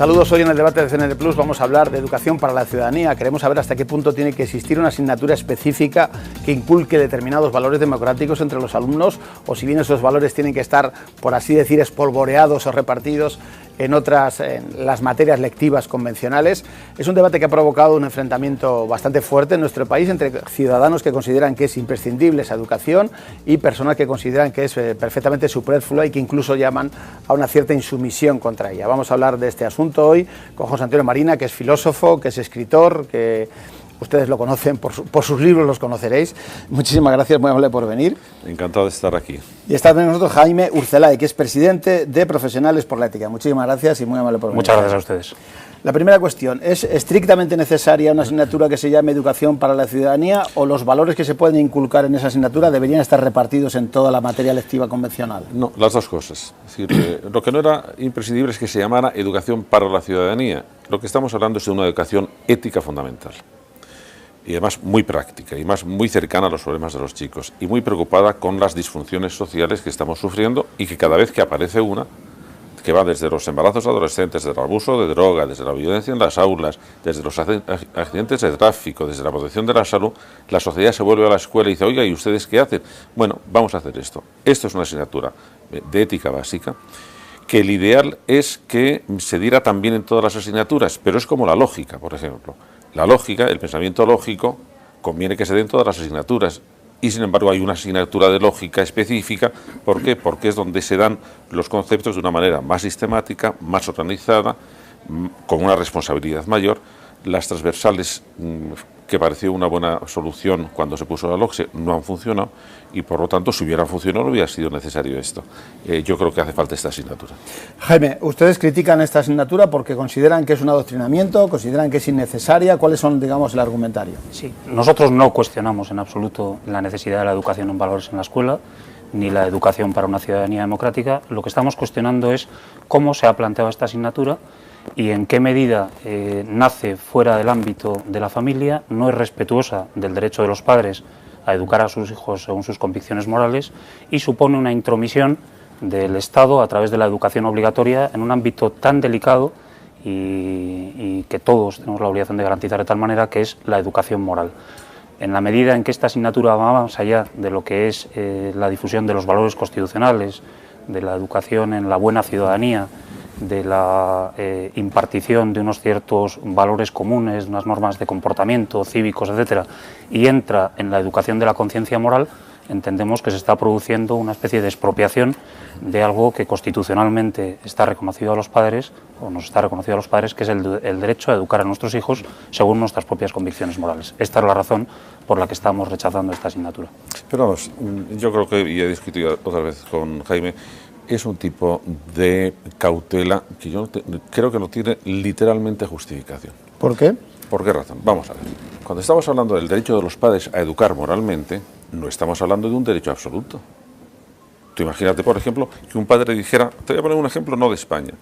Saludos, hoy en el debate de CNT Plus vamos a hablar de educación para la ciudadanía. Queremos saber hasta qué punto tiene que existir una asignatura específica que inculque determinados valores democráticos entre los alumnos, o si bien esos valores tienen que estar, por así decir, espolvoreados o repartidos en las materias lectivas convencionales. Es un debate que ha provocado un enfrentamiento bastante fuerte en nuestro país entre ciudadanos que consideran que es imprescindible esa educación y personas que consideran que es perfectamente superflua y que incluso llaman a una cierta insumisión contra ella. Vamos a hablar de este asunto hoy con José Antonio Marina, que es filósofo, que es escritor, que ustedes lo conocen, por sus libros los conoceréis. Muchísimas gracias, muy amable por venir. Encantado de estar aquí. Y está con nosotros Jaime Urcelay, que es presidente de Profesionales por la Ética. Muchísimas gracias y muy amable por venir. Muchas gracias a ustedes. La primera cuestión, ¿es estrictamente necesaria una asignatura que se llame Educación para la Ciudadanía, o los valores que se pueden inculcar en esa asignatura deberían estar repartidos en toda la materia lectiva convencional? No, las dos cosas. Es decir, lo que no era imprescindible es que se llamara Educación para la Ciudadanía. Lo que estamos hablando es de una educación ética fundamental. Y además muy práctica, y más muy cercana a los problemas de los chicos, y muy preocupada con las disfunciones sociales que estamos sufriendo, y que cada vez que aparece una, que va desde los embarazos adolescentes, desde el abuso de droga, desde la violencia en las aulas, desde los accidentes de tráfico, desde la protección de la salud, la sociedad se vuelve a la escuela y dice, oiga, ¿y ustedes qué hacen? Bueno, vamos a hacer esto. Esto es una asignatura de ética básica, que el ideal es que se diera también en todas las asignaturas, pero es como la lógica, por ejemplo. La lógica, el pensamiento lógico, conviene que se dé en todas las asignaturas, y sin embargo hay una asignatura de lógica específica. ¿Por qué? Porque es donde se dan los conceptos de una manera más sistemática, más organizada, con una responsabilidad mayor. Las transversales, que pareció una buena solución cuando se puso la LOCSE, no han funcionado, y por lo tanto, si hubieran funcionado, no hubiera sido necesario esto. Yo creo que hace falta esta asignatura. Jaime, ustedes critican esta asignatura porque consideran que es un adoctrinamiento, consideran que es innecesaria. ¿Cuáles son, digamos, el argumentario? Sí, nosotros no cuestionamos en absoluto la necesidad de la educación en valores en la escuela, ni la educación para una ciudadanía democrática. Lo que estamos cuestionando es cómo se ha planteado esta asignatura y en qué medida nace fuera del ámbito de la familia, no es respetuosa del derecho de los padres a educar a sus hijos según sus convicciones morales, y supone una intromisión del Estado a través de la educación obligatoria en un ámbito tan delicado y que todos tenemos la obligación de garantizar de tal manera, que es la educación moral. En la medida en que esta asignatura va más allá de lo que es la difusión de los valores constitucionales, de la educación en la buena ciudadanía, de la impartición de unos ciertos valores comunes, unas normas de comportamiento, cívicos, etcétera, y entra en la educación de la conciencia moral, entendemos que se está produciendo una especie de expropiación de algo que constitucionalmente está reconocido a los padres, o nos está reconocido a los padres, que es el derecho a educar a nuestros hijos según nuestras propias convicciones morales. Esta es la razón por la que estamos rechazando esta asignatura. Pero vamos, yo creo que, y he discutido otra vez con Jaime, es un tipo de cautela que yo creo que no tiene literalmente justificación. ¿Por qué? ¿Por qué razón? Vamos a ver. Cuando estamos hablando del derecho de los padres a educar moralmente, no estamos hablando de un derecho absoluto. Tú imagínate, por ejemplo, que un padre dijera, te voy a poner un ejemplo no de España,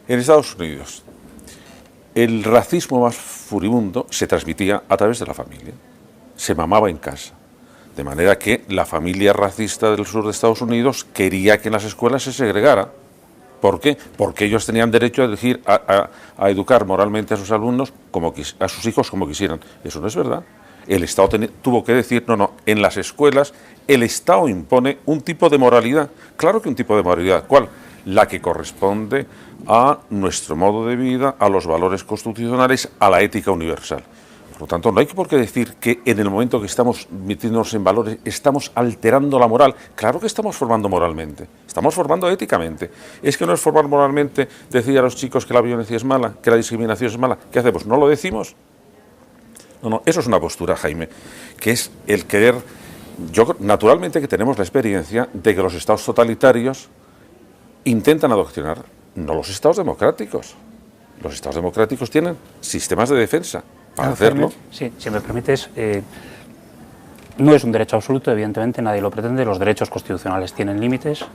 en Estados Unidos, el racismo más furibundo se transmitía a través de la familia, se mamaba en casa. De manera que la familia racista del sur de Estados Unidos quería que en las escuelas se segregara. ¿Por qué? Porque ellos tenían derecho a elegir, a educar moralmente a sus alumnos, a sus hijos como quisieran. Eso no es verdad. El Estado tuvo que decir, no, en las escuelas el Estado impone un tipo de moralidad. Claro que un tipo de moralidad. ¿Cuál? La que corresponde a nuestro modo de vida, a los valores constitucionales, a la ética universal. Por lo tanto, no hay por qué decir que en el momento que estamos metiéndonos en valores estamos alterando la moral. Claro que estamos formando moralmente, estamos formando éticamente. Es que no es formar moralmente decir a los chicos que la violencia es mala, que la discriminación es mala. ¿Qué hacemos? ¿No lo decimos? No, eso es una postura, Jaime, que es el querer... Yo, naturalmente, que tenemos la experiencia de que los estados totalitarios intentan adoctrinar, no los estados democráticos. Los estados democráticos tienen sistemas de defensa para hacerlo. Sí, si me permites, no es un derecho absoluto, evidentemente, nadie lo pretende, los derechos constitucionales tienen límites,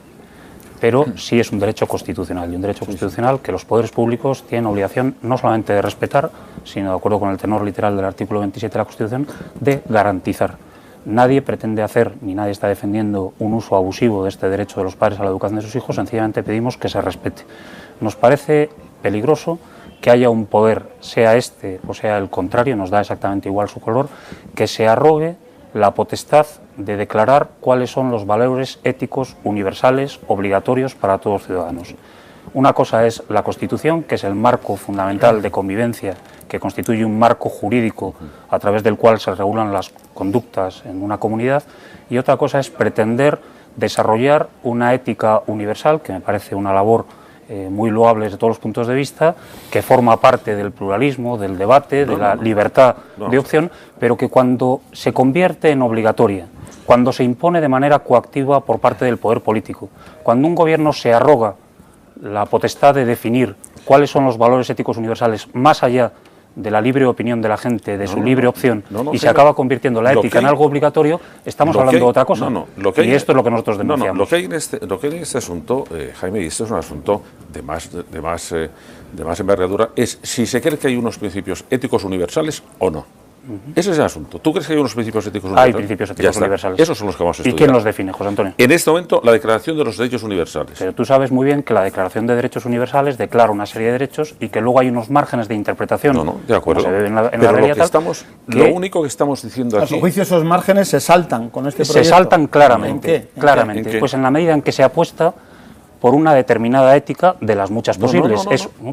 pero sí es un derecho constitucional, y un derecho constitucional que los poderes públicos tienen obligación no solamente de respetar, sino, de acuerdo con el tenor literal del artículo 27 de la Constitución, de garantizar. Nadie pretende hacer, ni nadie está defendiendo un uso abusivo de este derecho de los padres a la educación de sus hijos, sencillamente pedimos que se respete. Nos parece peligroso que haya un poder, sea este o sea el contrario, nos da exactamente igual su color, que se arrogue la potestad de declarar cuáles son los valores éticos universales obligatorios para todos los ciudadanos. Una cosa es la Constitución, que es el marco fundamental de convivencia, que constituye un marco jurídico a través del cual se regulan las conductas en una comunidad, y otra cosa es pretender desarrollar una ética universal, que me parece una labor muy loable desde todos los puntos de vista, que forma parte del pluralismo, del debate, de la libertad de opción, pero que cuando se convierte en obligatoria, cuando se impone de manera coactiva por parte del poder político, cuando un gobierno se arroga la potestad de definir cuáles son los valores éticos universales más allá de la libre opinión de la gente, de su libre opción, y se acaba convirtiendo la ética en algo obligatorio, estamos hablando de otra cosa. Y esto es lo que nosotros denunciamos. Lo que hay en este asunto, Jaime, y esto es un asunto de más envergadura, es si se cree que hay unos principios éticos universales o no. Ese es el asunto. ¿Tú crees que hay unos principios éticos universales? Hay principios éticos universales. Esos son los que vamos a estudiar. ¿Y quién los define, José Antonio? En este momento, la Declaración de los Derechos Universales. Pero tú sabes muy bien que la Declaración de Derechos Universales declara una serie de derechos y que luego hay unos márgenes de interpretación. No, de acuerdo. Se ve en la pero realidad, lo único que estamos diciendo aquí... A su juicio, esos márgenes se saltan con este proyecto. Se saltan claramente. ¿En qué? Pues en la medida en que se apuesta por una determinada ética de las muchas posibles.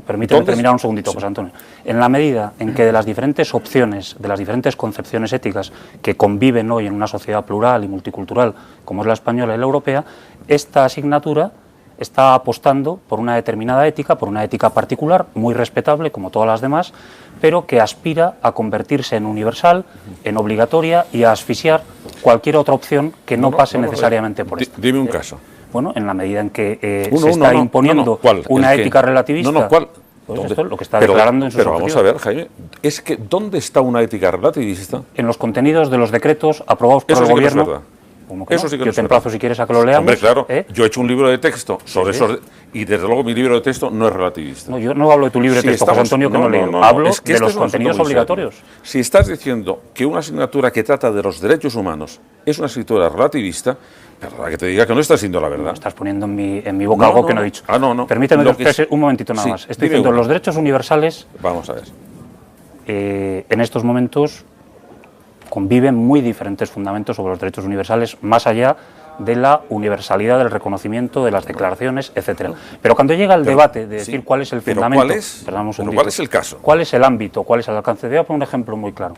Permíteme terminar un segundito, José Antonio. En la medida en que de las diferentes opciones, de las diferentes concepciones éticas que conviven hoy en una sociedad plural y multicultural como es la española y la europea, esta asignatura está apostando por una determinada ética, por una ética particular, muy respetable como todas las demás, pero que aspira a convertirse en universal, en obligatoria y a asfixiar cualquier otra opción que no pase necesariamente por esta. Dime un caso. Bueno, en la medida en que se está imponiendo una ética relativista. ¿Cuál? Pues esto es lo que está declarando en sus Pero vamos a ver, Jaime, es que ¿dónde está una ética relativista? En los contenidos de los decretos aprobados por el Gobierno. Eso sí que yo te emplazo, si quieres, a que lo leamos. Hombre, claro, yo he hecho un libro de texto sobre eso, y desde luego mi libro de texto no es relativista. No, yo no hablo de tu libro de texto, José Antonio, que no leo. Hablo de los contenidos obligatorios. Si estás diciendo que una asignatura que trata de los derechos humanos es una asignatura relativista, perdona que te diga que no estás diciendo la verdad. No, estás poniendo en mi boca algo que no he dicho. Permíteme que exprese un momentito nada más. Estoy diciendo los derechos universales. Vamos a ver. En estos momentos conviven muy diferentes fundamentos sobre los derechos universales, más allá de la universalidad del reconocimiento de las declaraciones, etcétera. Pero cuando llega el debate de decir cuál es el fundamento, ¿cuál es el caso? ¿Cuál es el ámbito? ¿Cuál es el alcance? Te voy a poner un ejemplo muy claro.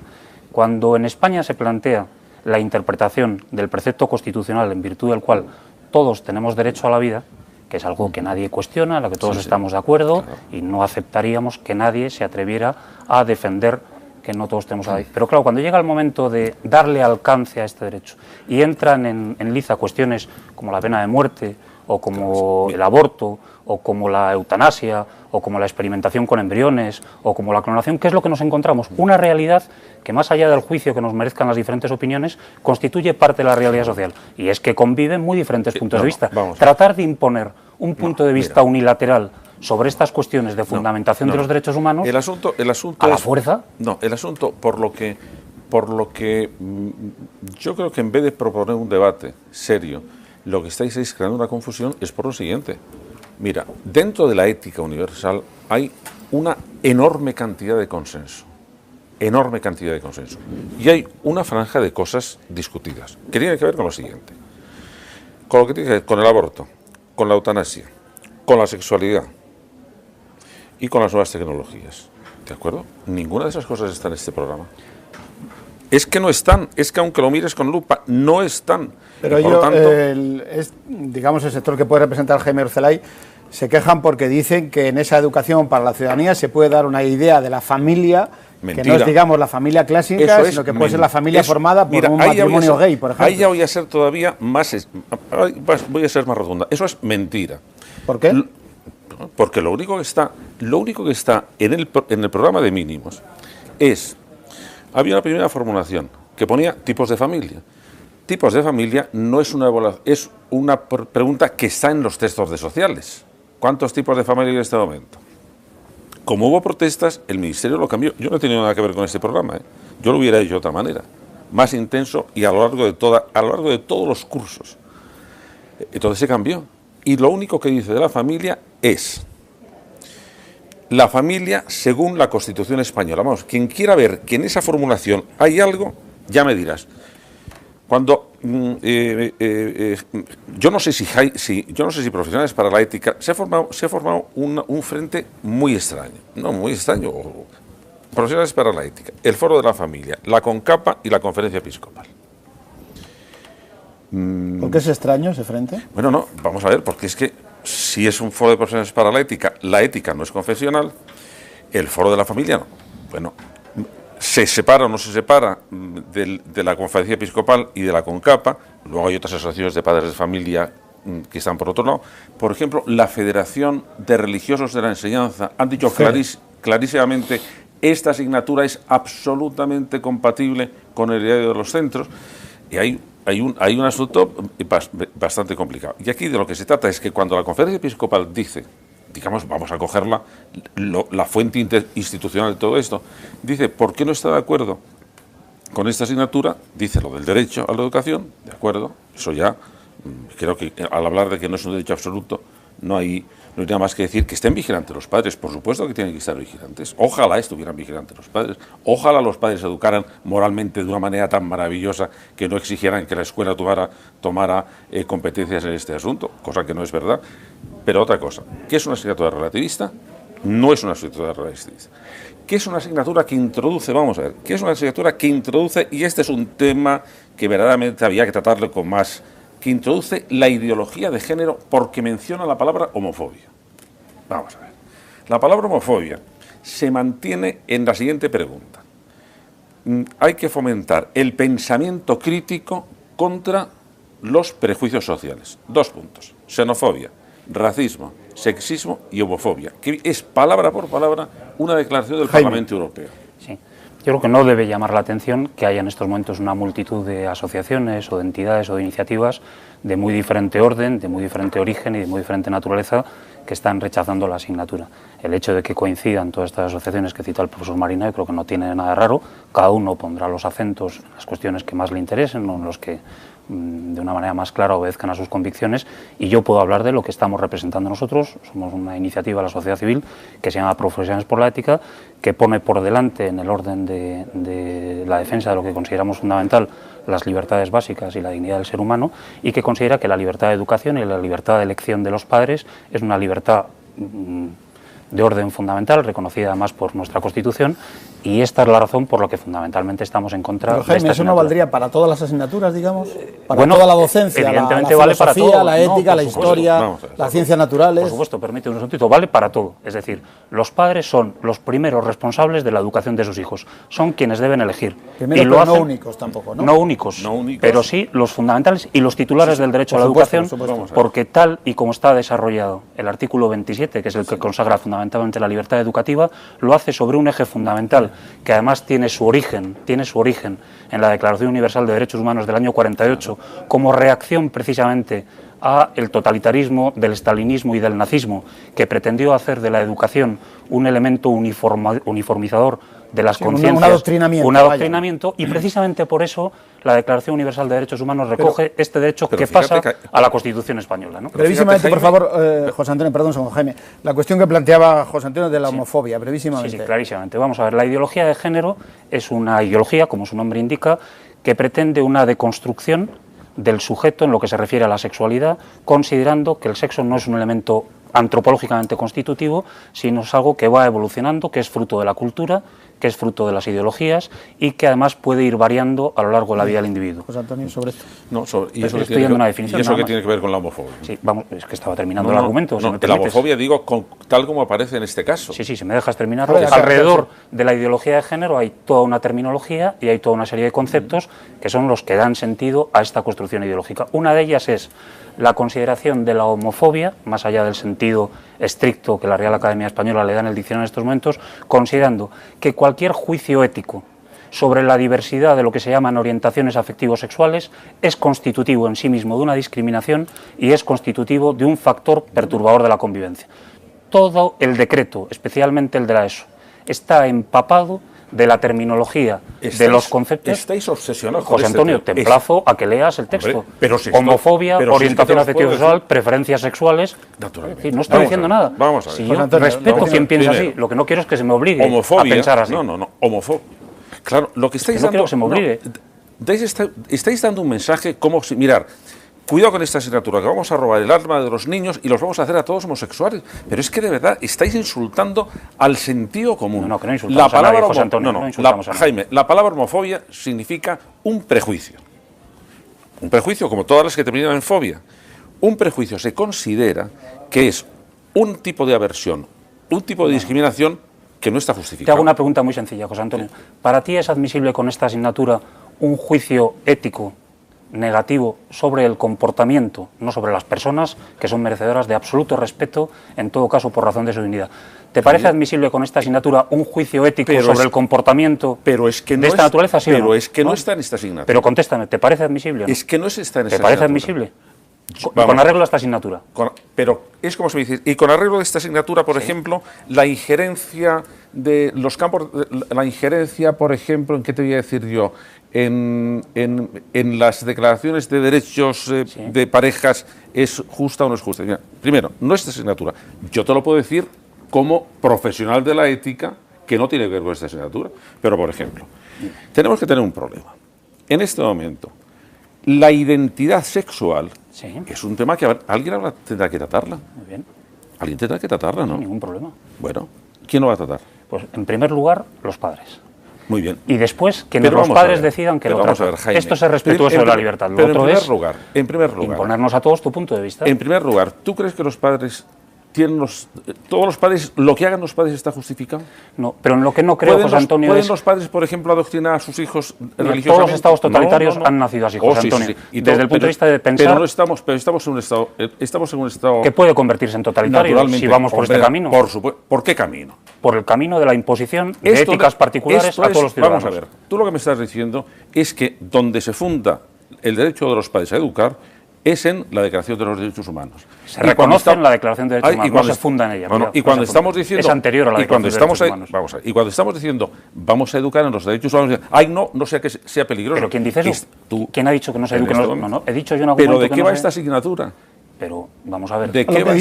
Cuando en España se plantea la interpretación del precepto constitucional en virtud del cual todos tenemos derecho a la vida, que es algo que nadie cuestiona, a lo que todos estamos de acuerdo, y no aceptaríamos que nadie se atreviera a defender que no todos tenemos a la vida. Pero claro, cuando llega el momento de darle alcance a este derecho y entran en liza cuestiones como la pena de muerte, o como el aborto, o como la eutanasia, o como la experimentación con embriones, o como la clonación, ¿qué es lo que nos encontramos? Una realidad que, más allá del juicio que nos merezcan las diferentes opiniones, constituye parte de la realidad social. Y es que conviven muy diferentes puntos de vista. Tratar de imponer un punto de vista unilateral sobre estas cuestiones de fundamentación de los derechos humanos, el asunto a la fuerza. No, el asunto, por lo que yo creo que en vez de proponer un debate serio, lo que estáis es creando una confusión, es por lo siguiente. Mira, dentro de la ética universal hay una enorme cantidad de consenso. Enorme cantidad de consenso. Y hay una franja de cosas discutidas, que tiene que ver con lo siguiente. Con lo que tiene que ver con el aborto, con la eutanasia, con la sexualidad y con las nuevas tecnologías. ¿De acuerdo? Ninguna de esas cosas está en este programa. Es que no están, es que aunque lo mires con lupa, no están. Pero por tanto, digamos, el sector que puede representar Jaime Arcelay, se quejan porque dicen que en esa educación para la ciudadanía se puede dar una idea de la familia, mentira. Que no es, digamos, la familia clásica, sino que puede ser la familia formada por un matrimonio gay, por ejemplo. Ahí ya voy a ser todavía más, voy a ser más rotunda. Eso es mentira. ¿Por qué? Porque lo único que está en el programa de mínimos es, había una primera formulación que ponía tipos de familia. Tipos de familia no es una evaluación, es una pregunta que está en los textos de sociales. ¿Cuántos tipos de familia hay en este momento? Como hubo protestas, el Ministerio lo cambió. Yo no he tenido nada que ver con este programa, Yo lo hubiera hecho de otra manera, más intenso y a lo largo de todos los cursos. Entonces se cambió. Y lo único que dice de la familia es la familia según la Constitución española. Vamos, quien quiera ver que en esa formulación hay algo, ya me dirás. Cuando yo no sé si profesionales para la ética se ha formado un frente muy extraño, no muy extraño, profesionales para la ética, el Foro de la Familia, la CONCAPA y la Conferencia Episcopal. ¿Por qué es extraño ese frente? Bueno, no, vamos a ver, porque es que si es un foro de profesionales para la ética no es confesional, el Foro de la Familia no. Bueno, se separa o no se separa de la Conferencia Episcopal y de la CONCAPA. Luego hay otras asociaciones de padres de familia que están por otro lado. Por ejemplo, la Federación de Religiosos de la Enseñanza han dicho clarísimamente: esta asignatura es absolutamente compatible con el diario de los centros. Y hay un asunto bastante complicado. Y aquí de lo que se trata es que cuando la Conferencia Episcopal dice, digamos, vamos a coger la fuente institucional de todo esto, dice, ¿por qué no está de acuerdo con esta asignatura? Dice lo del derecho a la educación, de acuerdo, eso ya, creo que al hablar de que no es un derecho absoluto, no hay nada más que decir que estén vigilantes los padres. Por supuesto que tienen que estar vigilantes. Ojalá estuvieran vigilantes los padres. Ojalá los padres se educaran moralmente de una manera tan maravillosa que no exigieran que la escuela tomara competencias en este asunto, cosa que no es verdad. Pero otra cosa, ¿qué es una asignatura relativista? No es una asignatura relativista. ¿Qué es una asignatura que introduce? Vamos a ver, ¿qué es una asignatura que introduce? Y este es un tema que verdaderamente había que tratarlo con más, que introduce la ideología de género porque menciona la palabra homofobia. Vamos a ver. La palabra homofobia se mantiene en la siguiente pregunta. Hay que fomentar el pensamiento crítico contra los prejuicios sociales. 2 puntos. Xenofobia, racismo, sexismo y homofobia, que es palabra por palabra una declaración del Parlamento Europeo. Sí. Yo creo que no debe llamar la atención que haya en estos momentos una multitud de asociaciones o de entidades o de iniciativas de muy diferente orden, de muy diferente origen y de muy diferente naturaleza que están rechazando la asignatura. El hecho de que coincidan todas estas asociaciones que cita el profesor Marina, yo creo que no tiene nada de raro. Cada uno pondrá los acentos en las cuestiones que más le interesen o en los que de una manera más clara obedezcan a sus convicciones, y yo puedo hablar de lo que estamos representando nosotros. Somos una iniciativa de la sociedad civil que se llama Profesionales por la Ética, que pone por delante en el orden de la defensa de lo que consideramos fundamental las libertades básicas y la dignidad del ser humano, y que considera que la libertad de educación y la libertad de elección de los padres es una libertad de orden fundamental, reconocida además por nuestra Constitución, y esta es la razón por la que fundamentalmente estamos en contra. Pero, Jaime, de esta ¿eso no valdría para todas las asignaturas, digamos? Para bueno, toda la docencia, evidentemente la vale para filosofía, todo. la ética, No, la historia, las ciencias naturales. Por supuesto, permíteme un segundito, vale para todo. Es decir, los padres son los primeros responsables de la educación de sus hijos. Son quienes deben elegir. Primero, y lo hacen, no únicos tampoco, ¿no? No únicos, pero sí los fundamentales y los titulares del derecho a la educación, porque tal y como está desarrollado el artículo 27, que es el que consagra fundamentalmente la libertad educativa, lo hace sobre un eje fundamental que además tiene su origen en la Declaración Universal de Derechos Humanos del año 48, como reacción precisamente a el totalitarismo del estalinismo y del nazismo, que pretendió hacer de la educación un elemento uniformizador de las conciencias, un adoctrinamiento, y precisamente por eso la Declaración Universal de Derechos Humanos recoge este derecho que pasa a la Constitución española, ¿no? Brevísimamente, por favor, José Antonio, perdón, segundo, Jaime, la cuestión que planteaba José Antonio de la homofobia, brevísimamente. Sí, clarísimamente. Vamos a ver, la ideología de género es una ideología, como su nombre indica, que pretende una deconstrucción del sujeto en lo que se refiere a la sexualidad, considerando que el sexo no es un elemento antropológicamente constitutivo, sino es algo que va evolucionando, que es fruto de la cultura, que es fruto de las ideologías y que además puede ir variando a lo largo de la vida del individuo. José Antonio, sobre esto. No, y eso, estoy dando una definición. ¿Y eso qué tiene que ver con la homofobia? Sí, vamos, es que estaba terminando el argumento. No, la homofobia, digo, tal como aparece en este caso. Sí, si me dejas terminar. Alrededor de la ideología de género hay toda una terminología y hay toda una serie de conceptos que son los que dan sentido a esta construcción ideológica. Una de ellas es la consideración de la homofobia, más allá del sentido estricto que la Real Academia Española le da en el diccionario en estos momentos, considerando que cualquier juicio ético sobre la diversidad de lo que se llaman orientaciones afectivo-sexuales es constitutivo en sí mismo de una discriminación y es constitutivo de un factor perturbador de la convivencia. Todo el decreto, especialmente el de la ESO, está empapado de la terminología, de los conceptos. Estáis obsesionados con José Antonio, te emplazo a que leas el texto. Hombre, pero si homofobia, pero orientación si afectivo-sexual, preferencias sexuales. Naturalmente. Es decir, no estoy diciendo nada. Vamos a ver. Si José yo Antonio, respeto quien piensa primero, así, lo que no quiero es que se me obligue homofobia, a pensar así. No, homofobia. Claro, lo que estáis no dando... quiero que se me obligue. Estáis dando un mensaje como si... Mirar, cuidado con esta asignatura, que vamos a robar el alma de los niños y los vamos a hacer a todos homosexuales. Pero es que de verdad estáis insultando al sentido común. No, que no insultamos a nadie, José Antonio, no, no insultamos a nadie. Jaime, la palabra homofobia significa un prejuicio. Un prejuicio como todas las que terminan en fobia. Un prejuicio se considera que es un tipo de aversión, un tipo de discriminación que no está Te justificado. hago una pregunta muy sencilla, José Antonio. ¿Para ti es admisible con esta asignatura un juicio ético negativo sobre el comportamiento, no sobre las personas, que son merecedoras de absoluto respeto, en todo caso por razón de su dignidad? ¿Te parece admisible con esta asignatura un juicio ético sobre el comportamiento de esta naturaleza? ¿Sí o no? Pero es que no está en esta asignatura. Pero contéstame, ¿te parece admisible o no? Es que no está en esta asignatura. ¿Te parece admisible? Vamos. Con arreglo a esta asignatura. Pero es como se me dice, y con arreglo de esta asignatura, por ejemplo, la injerencia de los campos, la injerencia, por ejemplo, ¿en qué te voy a decir yo? En las declaraciones de derechos de parejas, ¿es justa o no es justa? Mira, primero, no es esta asignatura. Yo te lo puedo decir como profesional de la ética, que no tiene que ver con esta asignatura. Pero, por ejemplo, tenemos que tener un problema. En este momento, la identidad sexual es un tema que alguien tendrá que tratarla. Muy bien. Alguien tendrá que tratarla, ¿no? Sin ningún problema. Bueno, ¿quién lo va a tratar? Pues, en primer lugar, los padres. Muy bien. Y después, que Pero los vamos a padres ver, decidan que pero lo vamos a traten. ver, Jaime. Esto es ser respetuoso de la libertad. Lo Pero otro en es primer lugar, imponernos a todos tu punto de vista. En primer lugar, ¿tú crees que los padres tienen todos los padres, lo que hagan los padres está justificado? No, pero en lo que no creo, José Antonio, ¿Pueden es... los padres, por ejemplo, adoctrinar a sus hijos religiosamente? Todos los estados totalitarios No. han nacido así, José Antonio. Y desde el punto de vista de pensar... Pero estamos en un estado... que puede convertirse en totalitario naturalmente, si vamos por este camino. Por supuesto. ¿Por qué camino? Por el camino de la imposición de éticas particulares a todos los ciudadanos. Vamos a ver, tú lo que me estás diciendo es que donde se funda el derecho de los padres a educar es en la Declaración de los Derechos Humanos. Se reconoce en la Declaración de Derechos Humanos, no se funda en ella. Bueno, y cuando estamos diciendo... Es anterior a la Declaración de Derechos Humanos. Vamos a ver, y cuando estamos diciendo vamos a educar en los derechos humanos, ¡ay, no sea que sea peligroso! ¿Pero quién dice eso? Tú. ¿Quién ha dicho que no se eduque? No, he dicho yo en algún ¿Pero momento de que qué no va se... esta asignatura? Pero vamos a ver. ¿De qué va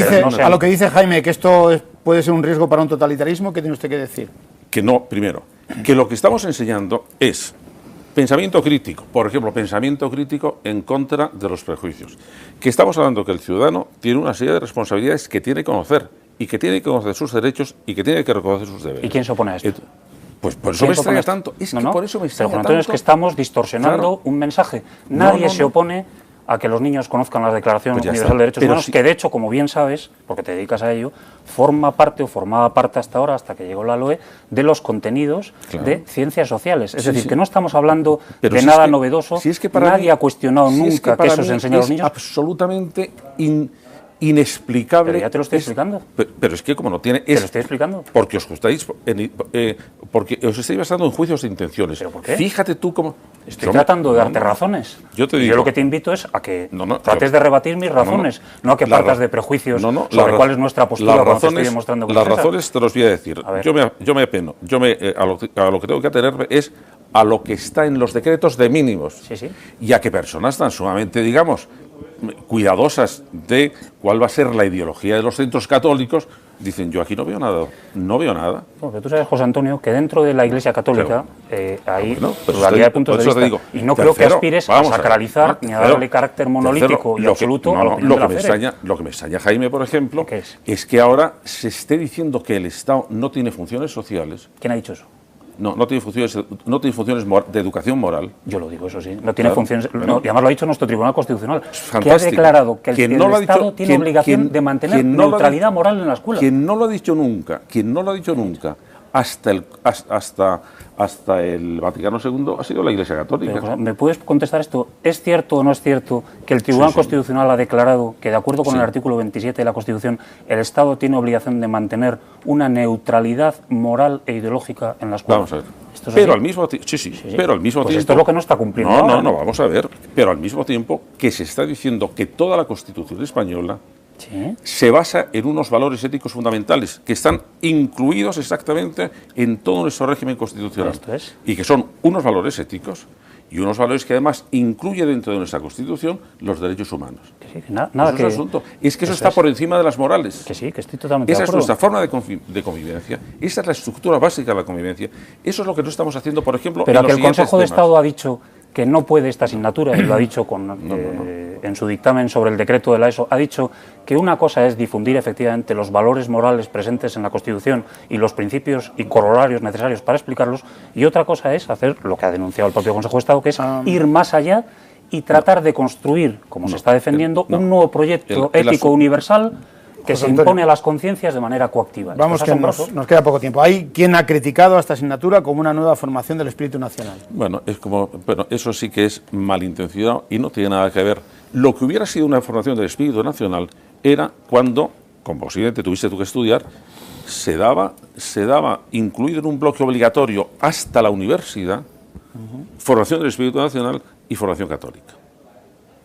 a lo que dice Jaime, que esto puede ser un riesgo para un totalitarismo, ¿qué tiene usted que decir? Que no, primero, que lo que estamos enseñando es pensamiento crítico, por ejemplo, pensamiento crítico en contra de los prejuicios. Que estamos hablando que el ciudadano tiene una serie de responsabilidades que tiene que conocer, y que tiene que conocer sus derechos, y que tiene que reconocer sus deberes. ¿Y quién se opone a esto? Pues por eso me extraña tanto. Es que por eso me extraña Pero, Antonio, tanto. es que estamos distorsionando un mensaje. Nadie se opone a que los niños conozcan la Declaración Universal de Derechos Humanos, que de hecho, como bien sabes, porque te dedicas a ello, forma parte o formaba parte hasta ahora, hasta que llegó la LOE, de los contenidos de ciencias sociales. Es decir, que no estamos hablando de nada novedoso. Nadie ha cuestionado nunca que eso se enseña a los niños. Absolutamente inexplicable. Pero ya te lo estoy explicando. Pero es que como no tiene... Te lo estoy explicando. Porque os estáis basando en juicios de intenciones. ¿Pero por qué? Fíjate tú cómo... Estoy tratando de darte razones. Yo te digo... Yo lo que te invito es a que trates de rebatir mis razones, no a que partas de prejuicios sobre cuál es nuestra postura cuando te estoy demostrando que las razones te los voy a decir. Yo me apeno. A lo que tengo que atenerme es a lo que está en los decretos de mínimos. Sí. Y a que personas tan sumamente, digamos, cuidadosas de cuál va a ser la ideología de los centros católicos, dicen, yo aquí no veo nada. Porque tú sabes, José Antonio, que dentro de la Iglesia Católica hay pluralidad de puntos de vista. Digo, y no creo que aspires a sacralizar ni a darle carácter monolítico y absoluto a la opinión de la fe. Lo que me extraña, Jaime, por ejemplo, es que ahora se esté diciendo que el Estado no tiene funciones sociales. ¿Quién ha dicho eso? No tiene funciones de educación moral. Yo lo digo, eso sí. No tiene funciones. Y además lo ha dicho nuestro Tribunal Constitucional, que ha declarado que el Estado tiene obligación de mantener neutralidad moral en la escuela. Quien no lo ha dicho nunca, hasta el Vaticano II ha sido la Iglesia Católica. Pero, ¿me puedes contestar esto? ¿Es cierto o no es cierto que el Tribunal Constitucional ha declarado que, de acuerdo con el artículo 27 de la Constitución, el Estado tiene obligación de mantener una neutralidad moral e ideológica en la escuela? Vamos a ver. Pero al mismo tiempo, pero al mismo tiempo... Esto es lo que no está cumpliendo. No, vamos a ver. Pero al mismo tiempo que se está diciendo que toda la Constitución española Sí. se basa en unos valores éticos fundamentales que están incluidos exactamente en todo nuestro régimen constitucional. Esto es. Y que son unos valores éticos y unos valores que además incluye dentro de nuestra Constitución los derechos humanos. Que sí, que nada Eso que... es el asunto. Es que eso está por encima de las morales. Que sí, que estoy totalmente Esa de es acuerdo. nuestra forma de convivencia, esa es la estructura básica de la convivencia. Eso es lo que no estamos haciendo, por ejemplo, Pero en que los el Consejo de siguientes Estado ha dicho que no puede esta asignatura, y lo ha dicho en su dictamen sobre el decreto de la ESO, ha dicho que una cosa es difundir efectivamente los valores morales presentes en la Constitución y los principios y corolarios necesarios para explicarlos, y otra cosa es hacer lo que ha denunciado el propio Consejo de Estado, que es ir más allá y tratar de construir, como se está defendiendo, un nuevo proyecto ético universal que se impone a las conciencias de manera coactiva. Vamos, que nos queda poco tiempo. Hay quien ha criticado a esta asignatura como una nueva formación del espíritu nacional. Bueno, eso sí que es malintencionado y no tiene nada que ver. Lo que hubiera sido una formación del espíritu nacional era cuando, como posiblemente tuviste tú que estudiar, se daba incluido en un bloque obligatorio hasta la universidad, formación del espíritu nacional y formación católica.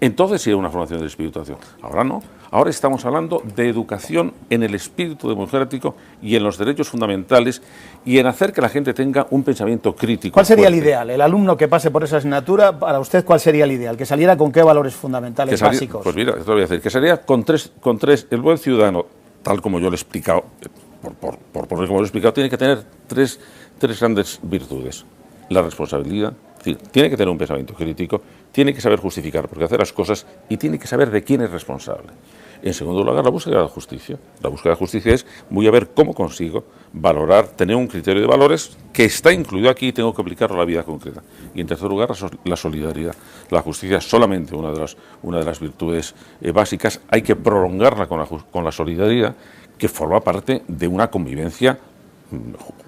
Entonces sí era una formación del espíritu nacional. Ahora no. Ahora estamos hablando de educación en el espíritu democrático y en los derechos fundamentales y en hacer que la gente tenga un pensamiento crítico. ¿Cuál sería el ideal? El alumno que pase por esa asignatura, para usted, ¿cuál sería el ideal? ¿Que saliera con qué valores fundamentales básicos? Pues mira, te lo voy a decir, que sería con tres, el buen ciudadano, tal como yo lo he explicado, por poner como lo he explicado, tiene que tener tres grandes virtudes. La responsabilidad, es decir, tiene que tener un pensamiento crítico, tiene que saber justificar por qué hace las cosas y tiene que saber de quién es responsable. En segundo lugar, la búsqueda de la justicia. La búsqueda de justicia es, voy a ver cómo consigo valorar, tener un criterio de valores que está incluido aquí y tengo que aplicarlo a la vida concreta. Y en tercer lugar, la solidaridad. La justicia es solamente una de las virtudes básicas. Hay que prolongarla con la solidaridad, que forma parte de una convivencia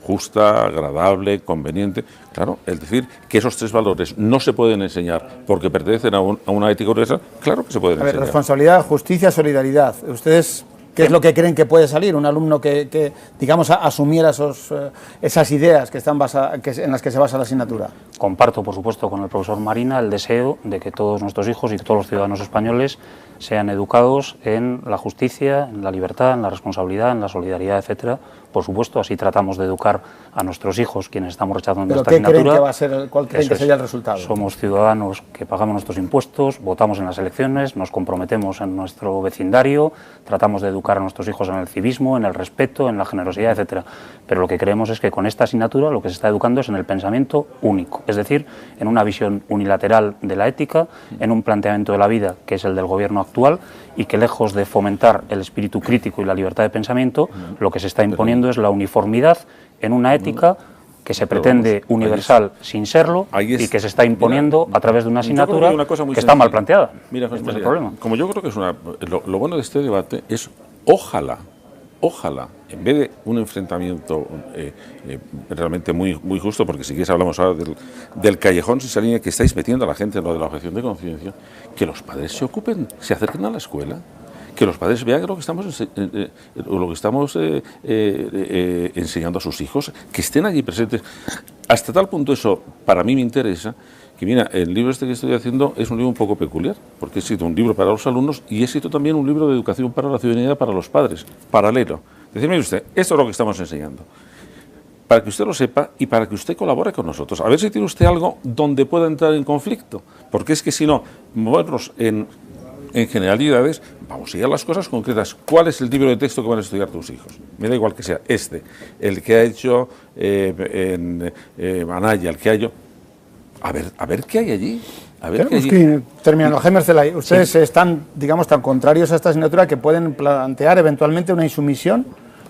justa, agradable, conveniente. Claro, es decir, que esos tres valores no se pueden enseñar porque pertenecen a una ética universal, claro que se pueden enseñar. Responsabilidad, justicia, solidaridad. ¿Ustedes qué es lo que creen que puede salir? Un alumno que digamos, asumiera esas ideas que están en las que se basa la asignatura. Comparto, por supuesto, con el profesor Marina el deseo de que todos nuestros hijos y todos los ciudadanos españoles sean educados en la justicia, en la libertad, en la responsabilidad, en la solidaridad, etcétera. Por supuesto, así tratamos de educar a nuestros hijos, quienes estamos rechazando esta asignatura. ¿Pero qué creen que va a ser, cuál creen que sería el resultado? Somos ciudadanos que pagamos nuestros impuestos, votamos en las elecciones, nos comprometemos en nuestro vecindario, tratamos de educar a nuestros hijos en el civismo, en el respeto, en la generosidad, etcétera. Pero lo que creemos es que con esta asignatura lo que se está educando es en el pensamiento único, es decir, en una visión unilateral de la ética, en un planteamiento de la vida que es el del gobierno actual y que, lejos de fomentar el espíritu crítico y la libertad de pensamiento, lo que se está imponiendo es la uniformidad en una ética que se pretende universal sin serlo y que se está imponiendo a través de una asignatura que está mal planteada. Mira, este es el problema. Como yo creo que es lo bueno de este debate es, ojalá, en vez de un enfrentamiento realmente muy justo, porque si quieres hablamos ahora del callejón sin salida que estáis metiendo a la gente en lo de la objeción de conciencia, que los padres se acerquen a la escuela, que los padres vean lo que estamos enseñando a sus hijos, que estén allí presentes. Hasta tal punto eso para mí me interesa, que mira, el libro este que estoy haciendo es un libro un poco peculiar, porque he escrito un libro para los alumnos y he escrito también un libro de educación para la ciudadanía para los padres, paralelo. Decirme usted, esto es lo que estamos enseñando, para que usted lo sepa y para que usted colabore con nosotros. A ver si tiene usted algo donde pueda entrar en conflicto, porque es que si no, movernos en generalidades, vamos a ir a las cosas concretas. ¿Cuál es el libro de texto que van a estudiar tus hijos? Me da igual que sea el que ha hecho Manaya, el que ha hecho... A ver qué hay allí. Terminando, Jaime Celay, ¿ustedes están, digamos, tan contrarios a esta asignatura que pueden plantear eventualmente una insumisión?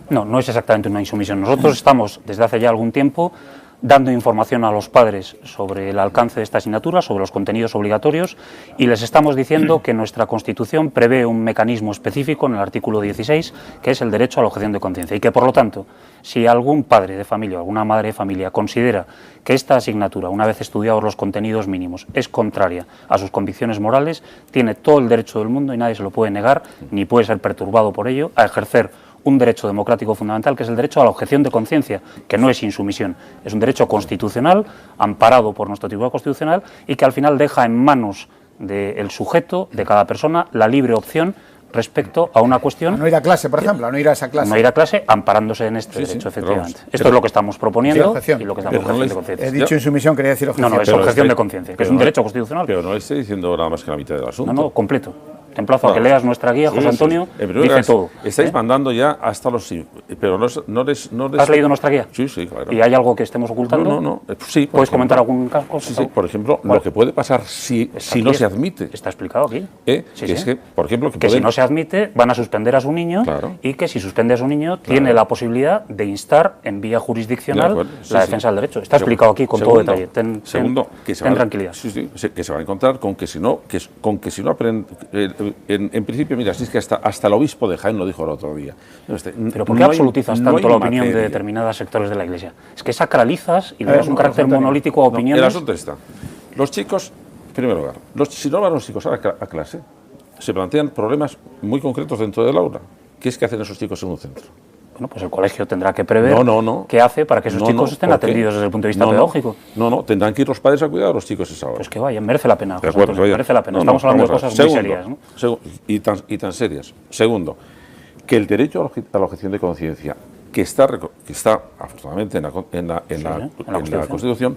No, no es exactamente una insumisión. Nosotros estamos, desde hace ya algún tiempo, dando información a los padres sobre el alcance de esta asignatura, sobre los contenidos obligatorios, y les estamos diciendo que nuestra Constitución prevé un mecanismo específico en el artículo 16, que es el derecho a la objeción de conciencia, y que, por lo tanto, si algún padre de familia o alguna madre de familia considera que esta asignatura, una vez estudiados los contenidos mínimos, es contraria a sus convicciones morales, tiene todo el derecho del mundo, y nadie se lo puede negar, ni puede ser perturbado por ello, a ejercer un derecho democrático fundamental, que es el derecho a la objeción de conciencia, que no es insumisión, es un derecho constitucional, amparado por nuestro Tribunal Constitucional, y que al final deja en manos del sujeto, de cada persona, la libre opción respecto a una cuestión... A no ir a clase, por ejemplo, a no ir a esa clase. No ir a clase amparándose en este derecho, efectivamente. Esto es lo que estamos proponiendo y lo que estamos objeción de conciencia. He dicho en sumisión, quería decir objeción. No, es objeción de conciencia, que es un derecho constitucional. Pero no le estoy diciendo nada más que la mitad del asunto. No, completo. Te emplazo a que leas nuestra guía, José Antonio, dice todo. Estáis mandando ya hasta los... Pero no les... ¿Has leído nuestra guía? Sí, claro. ¿Y hay algo que estemos ocultando? No. Sí. ¿Puedes comentar algún caso? Sí, por ejemplo, lo que puede pasar si no se admite. Está explicado aquí. Es que, por ejemplo... Que si no se admite, van a suspender a su niño y que si suspende a su niño, tiene la posibilidad de instar en vía jurisdiccional la defensa del derecho. Está explicado aquí con todo detalle. Segundo, ten tranquilidad. Que se va a encontrar con que si no aprende... En principio, mira, si es que hasta el obispo de Jaén lo dijo el otro día. ¿Pero por qué absolutizas tanto la opinión de determinados sectores de la Iglesia? Es que sacralizas y le das un carácter monolítico a opiniones... El asunto está. Los chicos, en primer lugar, si no van los chicos a clase, se plantean problemas muy concretos dentro del aula. ¿Qué es que hacen esos chicos en un centro? Bueno, pues el colegio tendrá que prever qué hace para que esos chicos estén atendidos desde el punto de vista pedagógico. Tendrán que ir los padres a cuidar a los chicos esa hora. Pues que vayan, merece la pena. De acuerdo, merece la pena. Estamos hablando de cosas muy serias, ¿no? Y tan serias. Segundo, que el derecho a la objeción de conciencia, que está afortunadamente en la Constitución,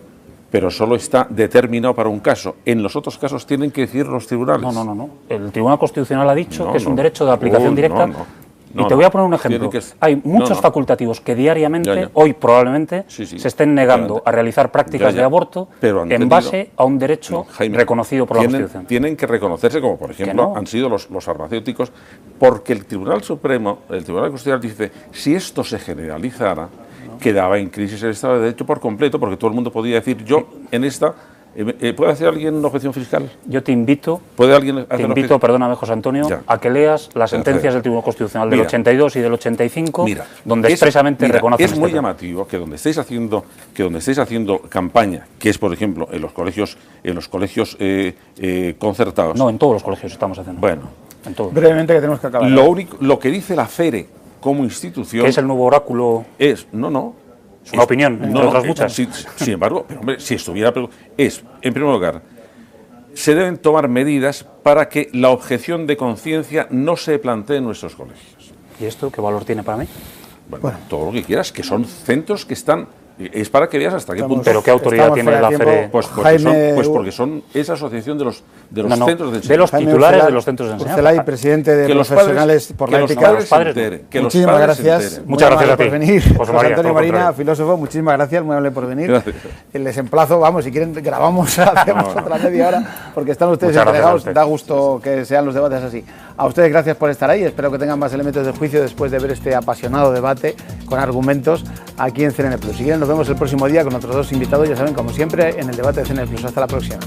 pero solo está determinado para un caso. En los otros casos tienen que decidir los tribunales. No. El Tribunal Constitucional ha dicho que es un derecho de aplicación directa. Y te voy a poner un ejemplo. Hay muchos facultativos que diariamente, hoy probablemente, se estén negando a realizar prácticas de aborto en base a un derecho reconocido por la Constitución. Tienen que reconocerse, como por ejemplo han sido los farmacéuticos, porque el Tribunal Supremo, el Tribunal Constitucional dice, si esto se generalizara, quedaba en crisis el Estado de Derecho por completo, porque todo el mundo podía decir, yo en esta... ¿Puede hacer alguien una objeción fiscal? Yo te invito, perdóname, José Antonio, a que leas las sentencias del Tribunal Constitucional del 82 y del 85, donde expresamente reconocen es muy llamativo que donde estéis haciendo campaña, que es, por ejemplo, en los colegios concertados. No, en todos los colegios estamos haciendo. Bueno, en todos. Brevemente, que tenemos que acabar. Lo que dice la FERE como institución... ¿Qué es el nuevo oráculo? Es una opinión, entre otras muchas. Sin embargo, pero hombre, si estuviera... en primer lugar, se deben tomar medidas para que la objeción de conciencia no se plantee en nuestros colegios. ¿Y esto qué valor tiene para mí? Bueno, todo lo que quieras, que son centros que están... Es para que veas hasta qué punto... ¿Pero qué autoridad tiene la FERE? Pues porque son esa asociación de los centros de enseñanza. De los titulares de los centros de enseñanza. Urcelay, presidente de Profesionales por la Ética. Muchísimas gracias. Muchas gracias a ti. Por venir. José Antonio Marina, filósofo, muchísimas gracias, muy amable por venir. Gracias. Les emplazo, si quieren grabamos, hacemos otra media hora, porque están ustedes entregados, da gusto que sean los debates así. A ustedes gracias por estar ahí, espero que tengan más elementos de juicio después de ver este apasionado debate con argumentos aquí en CNN Plus. Si quieren, nos vemos el próximo día con otros dos invitados, ya saben, como siempre, en el debate de CNN Plus. Hasta la próxima.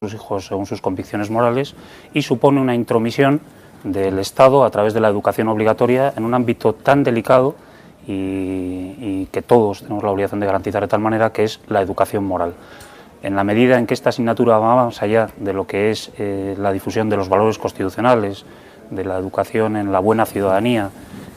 Sus hijos según sus convicciones morales y supone una intromisión del Estado a través de la educación obligatoria en un ámbito tan delicado y que todos tenemos la obligación de garantizar de tal manera, que es la educación moral. En la medida en que esta asignatura va más allá de lo que es la difusión de los valores constitucionales, de la educación en la buena ciudadanía,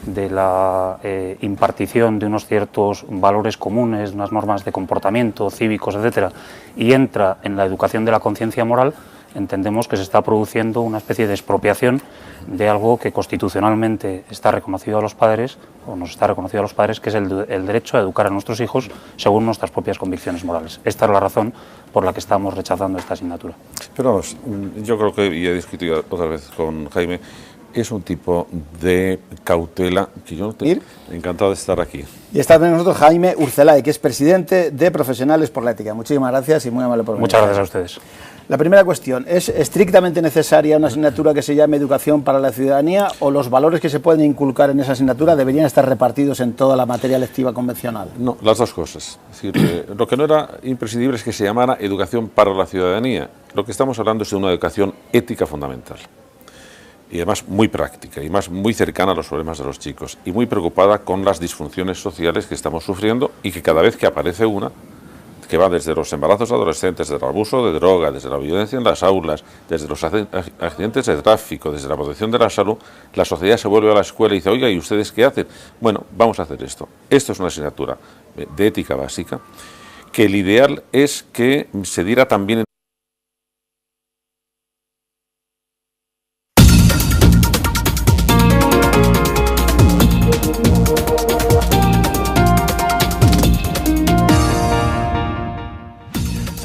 de la impartición de unos ciertos valores comunes, unas normas de comportamiento, cívicos, etcétera, y entra en la educación de la conciencia moral, entendemos que se está produciendo una especie de expropiación de algo que constitucionalmente está reconocido a los padres, o nos está reconocido a los padres, que es el derecho a educar a nuestros hijos según nuestras propias convicciones morales. Esta es la razón por la que estamos rechazando esta asignatura. Pero vamos, yo creo que, y he discutido otra vez con Jaime, es un tipo de cautela que yo no tengo. Encantado de estar aquí. Y está con nosotros Jaime Urcelay, que es presidente de Profesionales por la Ética. Muchísimas gracias y muy amable por venir. Muchas gracias a ustedes. La primera cuestión, ¿es estrictamente necesaria una asignatura que se llame Educación para la Ciudadanía o los valores que se pueden inculcar en esa asignatura deberían estar repartidos en toda la materia lectiva convencional? No, las dos cosas. Es decir, lo que no era imprescindible es que se llamara Educación para la Ciudadanía. Lo que estamos hablando es de una educación ética fundamental. Y además muy práctica, y más muy cercana a los problemas de los chicos, y muy preocupada con las disfunciones sociales que estamos sufriendo y que cada vez que aparece una, que va desde los embarazos adolescentes, desde el abuso de droga, desde la violencia en las aulas, desde los accidentes de tráfico, desde la protección de la salud, la sociedad se vuelve a la escuela y dice, oiga, ¿y ustedes qué hacen? Bueno, vamos a hacer esto. Esto es una asignatura de ética básica, que el ideal es que se diera también en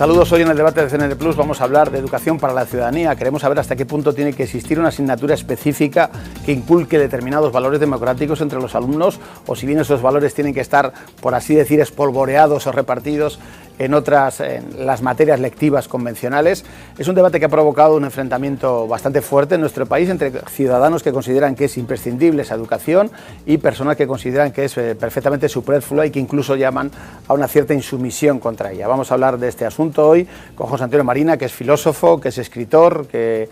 Saludos, hoy en el debate de CNT Plus vamos a hablar de educación para la ciudadanía. Queremos saber hasta qué punto tiene que existir una asignatura específica que inculque determinados valores democráticos entre los alumnos o si bien esos valores tienen que estar, por así decir, espolvoreados o repartidos en las materias lectivas convencionales. Es un debate que ha provocado un enfrentamiento bastante fuerte en nuestro país entre ciudadanos que consideran que es imprescindible esa educación y personas que consideran que es perfectamente superflua y que incluso llaman a una cierta insumisión contra ella. Vamos a hablar de este asunto hoy con José Antonio Marina, que es filósofo, que es escritor, que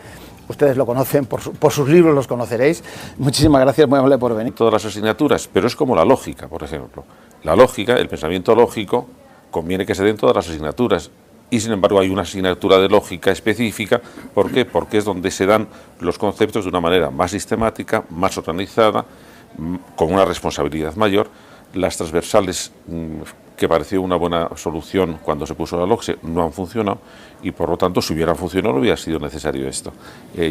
ustedes lo conocen, por sus libros los conoceréis. Muchísimas gracias, muy amable por venir. Todas las asignaturas, pero es como la lógica, por ejemplo. La lógica, el pensamiento lógico, conviene que se den todas las asignaturas y sin embargo hay una asignatura de lógica específica. ¿Por qué? Porque es donde se dan los conceptos de una manera más sistemática, más organizada, con una responsabilidad mayor. Las transversales, que pareció una buena solución cuando se puso la LOCSE, no han funcionado y por lo tanto si hubieran funcionado no hubiera sido necesario esto.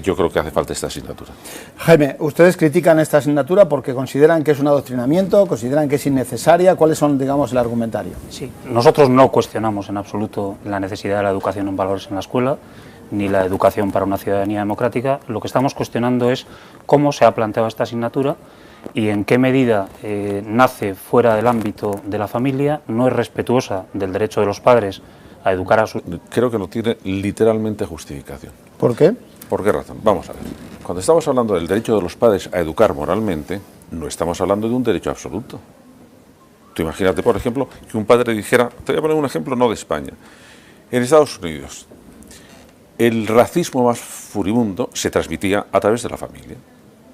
Yo creo que hace falta esta asignatura. Jaime, ustedes critican esta asignatura porque consideran que es un adoctrinamiento, consideran que es innecesaria. ¿Cuáles son, digamos, el argumentario? Sí, nosotros no cuestionamos en absoluto la necesidad de la educación en valores en la escuela, ni la educación para una ciudadanía democrática. Lo que estamos cuestionando es cómo se ha planteado esta asignatura y en qué medida nace fuera del ámbito de la familia, no es respetuosa del derecho de los padres a educar a sus... Creo que no tiene literalmente justificación. ¿Por qué? ¿Por qué razón? Vamos a ver. Cuando estamos hablando del derecho de los padres a educar moralmente, no estamos hablando de un derecho absoluto. Tú imagínate, por ejemplo, que un padre dijera, te voy a poner un ejemplo no de España, en Estados Unidos, el racismo más furibundo se transmitía a través de la familia,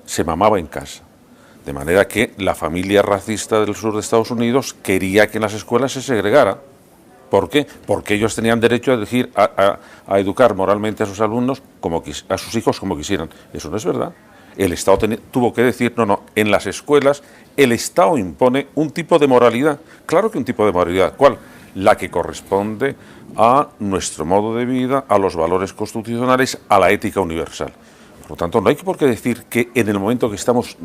se mamaba en casa. De manera que la familia racista del sur de Estados Unidos quería que en las escuelas se segregara. ¿Por qué? Porque ellos tenían derecho a elegir, a educar moralmente a sus alumnos, a sus hijos como quisieran. Eso no es verdad. El Estado tuvo que decir, no, en las escuelas el Estado impone un tipo de moralidad. Claro que un tipo de moralidad. ¿Cuál? La que corresponde a nuestro modo de vida, a los valores constitucionales, a la ética universal. Por lo tanto, no hay por qué decir que en el momento que estamos